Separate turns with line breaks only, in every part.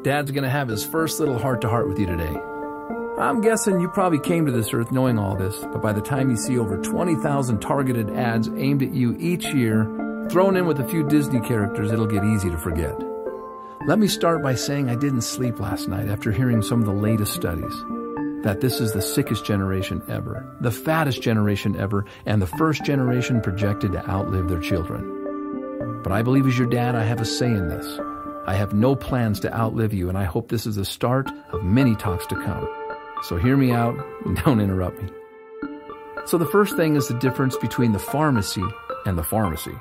Dad's going to have his first little heart-to-heart with you today. I'm guessing you probably came to this earth knowing all this, but by the time you see over 20,000 targeted ads aimed at you each year, thrown in with a few Disney characters, it'll get easy to forget. Let me start by saying I didn't sleep last night after hearing some of the latest studies. That this is the sickest generation ever, the fattest generation ever, and the first generation projected to outlive their children. But I believe as your dad, I have a say in this. I have no plans to outlive you, and I hope this is the start of many talks to come. So hear me out and don't interrupt me. So the first thing is the difference between the pharmacy and the pharmacy.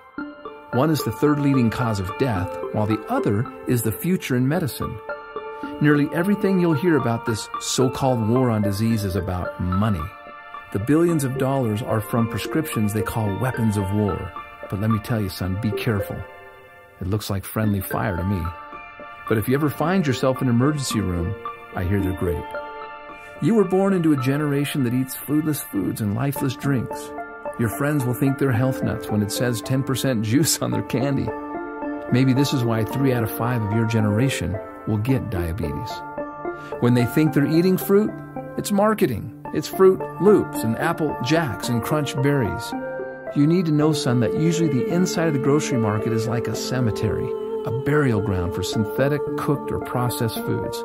One is the third leading cause of death, while the other is the future in medicine. Nearly everything you'll hear about this so-called war on disease is about money. The billions of dollars are from prescriptions they call weapons of war. But let me tell you, son, be careful. It looks like friendly fire to me. But if you ever find yourself in an emergency room, I hear they're great. You were born into a generation that eats foodless foods and lifeless drinks. Your friends will think they're health nuts when it says 10% juice on their candy. Maybe this is why 3 out of 5 of your generation will get diabetes. When they think they're eating fruit, it's marketing. It's Fruit Loops and Apple Jacks and Crunch Berries. You need to know, son, that usually the inside of the grocery market is like a cemetery, a burial ground for synthetic, cooked, or processed foods.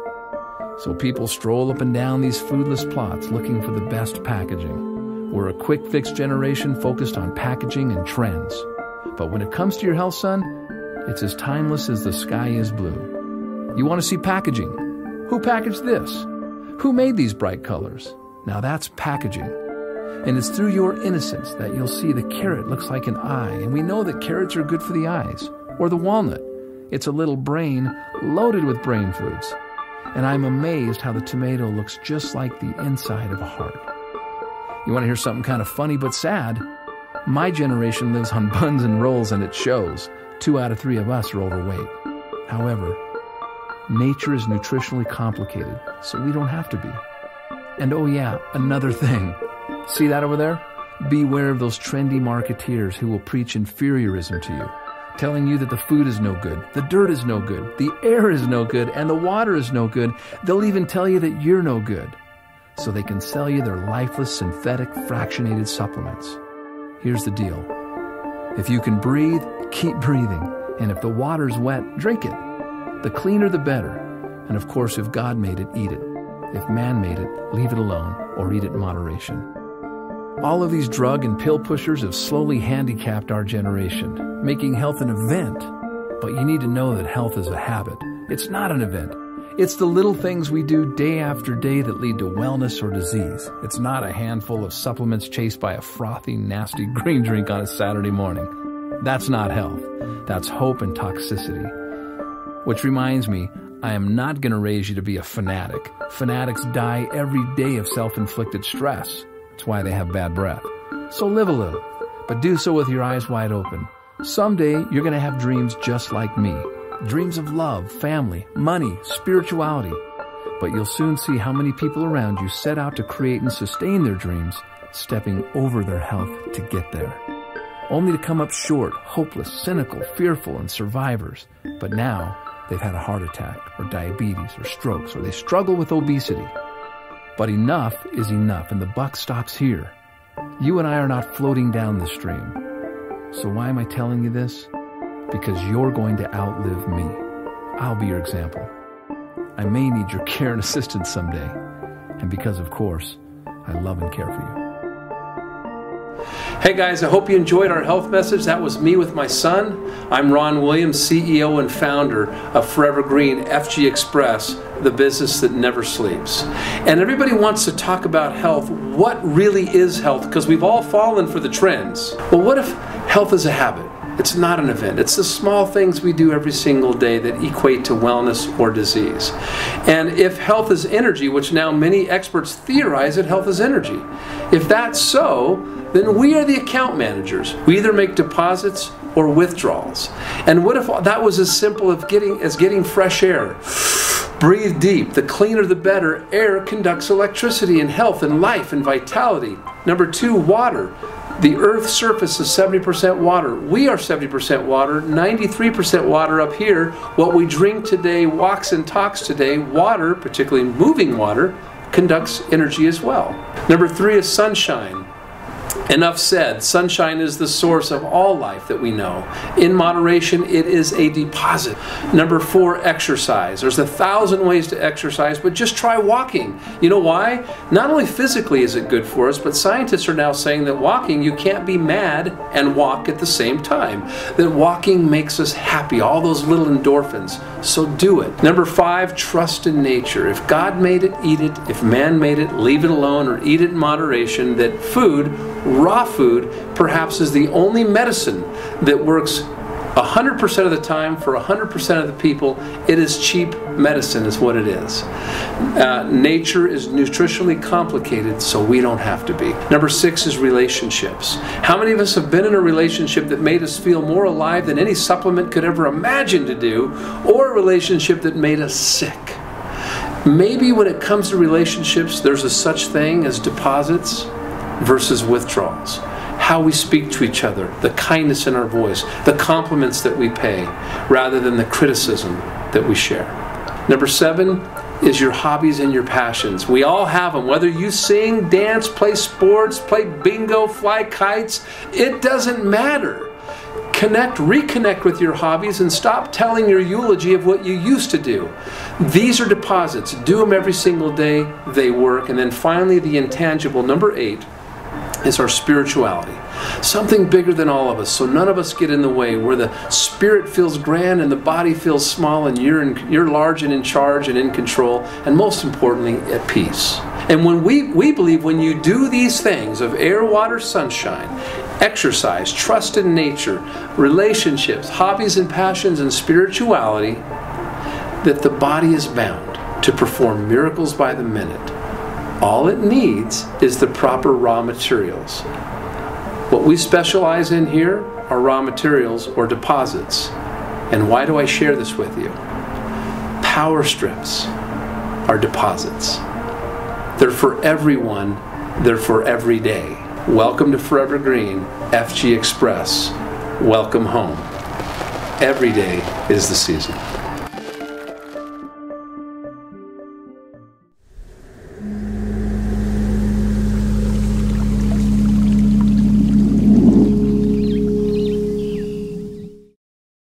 So people stroll up and down these foodless plots looking for the best packaging. We're a quick-fix generation focused on packaging and trends. But when it comes to your health, son, it's as timeless as the sky is blue. You want to see packaging? Who packaged this? Who made these bright colors? Now that's packaging. And it's through your innocence that you'll see the carrot looks like an eye, and we know that carrots are good for the eyes. Or the walnut. It's a little brain loaded with brain foods. And I'm amazed how the tomato looks just like the inside of a heart. You want to hear something kind of funny but sad? My generation lives on buns and rolls, and it shows. 2 out of 3 of us are overweight. However, nature is nutritionally complicated, so we don't have to be. And oh yeah, another thing. See that over there? Beware of those trendy marketeers who will preach inferiorism to you, telling you that the food is no good, the dirt is no good, the air is no good, and the water is no good. They'll even tell you that you're no good, so they can sell you their lifeless, synthetic, fractionated supplements. Here's the deal. If you can breathe, keep breathing. And if the water's wet, drink it. The cleaner, the better. And of course, if God made it, eat it. If man made it, leave it alone or eat it in moderation. All of these drug and pill pushers have slowly handicapped our generation, making health an event. But you need to know that health is a habit. It's not an event. It's the little things we do day after day that lead to wellness or disease. It's not a handful of supplements chased by a frothy, nasty green drink on a Saturday morning. That's not health. That's hope and toxicity. Which reminds me, I am not going to raise you to be a fanatic. Fanatics die every day of self-inflicted stress. That's why they have bad breath. So live a little, but do so with your eyes wide open. Someday, you're going to have dreams just like me. Dreams of love, family, money, spirituality. But you'll soon see how many people around you set out to create and sustain their dreams, stepping over their health to get there. Only to come up short, hopeless, cynical, fearful, and survivors. But now, they've had a heart attack, or diabetes, or strokes, or they struggle with obesity. But enough is enough, and the buck stops here. You and I are not floating down the stream. So why am I telling you this? Because you're going to outlive me. I'll be your example. I may need your care and assistance someday. And because, of course, I love and care for you. Hey guys, I hope you enjoyed our health message. That was me with my son. I'm Ron Williams, CEO and founder of Forever Green FG Express, the business that never sleeps. And everybody wants to talk about health. What really is health? Because we've all fallen for the trends. Well, what if health is a habit? It's not an event. It's the small things we do every single day that equate to wellness or disease. And if health is energy, which now many experts theorize that health is energy, if that's so, then we are the account managers. We either make deposits or withdrawals. And what if that was as simple as getting fresh air? Breathe deep. The cleaner the better. Air conducts electricity and health and life and vitality. Number 2, water. The Earth's surface is 70% water. We are 70% water, 93% water up here. What we drink today, walks and talks today, water, particularly moving water, conducts energy as well. Number 3 is sunshine. Enough said. Sunshine is the source of all life that we know. In moderation, it is a deposit. Number 4, exercise. There's 1,000 ways to exercise, but just try walking. You know why? Not only physically is it good for us, but scientists are now saying that walking, you can't be mad and walk at the same time. That walking makes us happy, all those little endorphins. So do it. Number 5, trust in nature. If God made it, eat it. If man made it, leave it alone or eat it in moderation. That food, raw food, perhaps is the only medicine that works 100% of the time for 100% of the people. It is cheap medicine is what it is. Nature is nutritionally complicated, so we don't have to be. Number 6 is relationships. How many of us have been in a relationship that made us feel more alive than any supplement could ever imagine to do, or a relationship that made us sick? Maybe when it comes to relationships, there's a such thing as deposits versus withdrawals. How we speak to each other, the kindness in our voice, the compliments that we pay, rather than the criticism that we share. Number 7 is your hobbies and your passions. We all have them. Whether you sing, dance, play sports, play bingo, fly kites, it doesn't matter. Reconnect with your hobbies and stop telling your eulogy of what you used to do. These are deposits. Do them every single day. They work. And then finally, the intangible, number 8, is our spirituality. Something bigger than all of us, so none of us get in the way, where the spirit feels grand and the body feels small, and you're large and in charge and in control, and most importantly, at peace. And when we believe when you do these things of air, water, sunshine, exercise, trust in nature, relationships, hobbies and passions, and spirituality, that the body is bound to perform miracles by the minute. All it needs is the proper raw materials. What we specialize in here are raw materials or deposits. And why do I share this with you? Power strips are deposits. They're for everyone. They're for every day. Welcome to Forever Green, FG Express. Welcome home. Every day is the season.